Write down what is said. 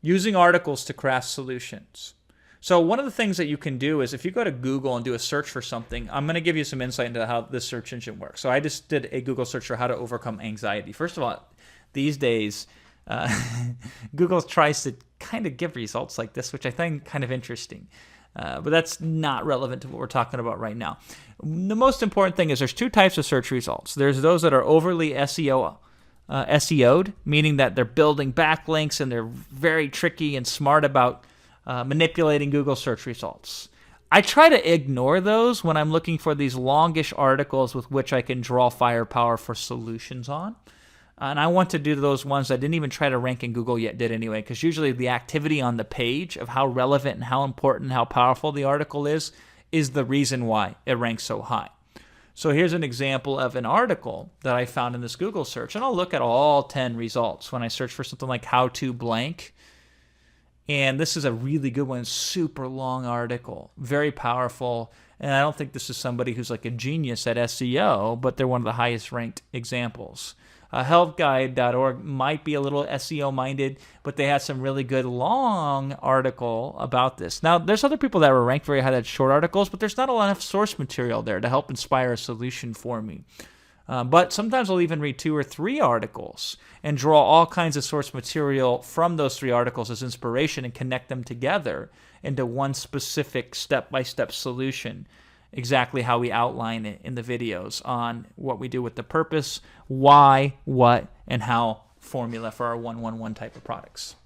using articles to craft solutions. So one of the things that you can do is if you go to Google and do a search for something, I'm going to give you some insight into how this search engine works. So I just did a Google search for how to overcome anxiety. First of all, these days, Google tries to kind of give results like this, which I find kind of interesting. But that's not relevant to what we're talking about right now. The most important thing is there's two types of search results. There's those that are overly SEO'd, meaning that they're building backlinks and they're very tricky and smart about manipulating Google search results. I try to ignore those when I'm looking for these longish articles with which I can draw firepower for solutions on. And I want to do those ones that I didn't even try to rank in Google yet did anyway, because usually the activity on the page of how relevant and how important and how powerful the article is the reason why it ranks so high. So here's an example of an article that I found in this Google search, and I'll look at all 10 results when I search for something like how to blank. And this is a really good one, super long article, very powerful. And I don't think this is somebody who's like a genius at SEO, but they're one of the highest ranked examples. Helpguide.org might be a little SEO minded, but they had some really good long article about this. Now, there's other people that were ranked very high that had short articles, but there's not a lot of source material there to help inspire a solution for me. But sometimes I'll even read 2 or 3 articles and draw all kinds of source material from those 3 articles as inspiration and connect them together into one specific step-by-step solution, exactly how we outline it in the videos on what we do with the purpose, why, what, and how formula for our 1-1-1 type of products.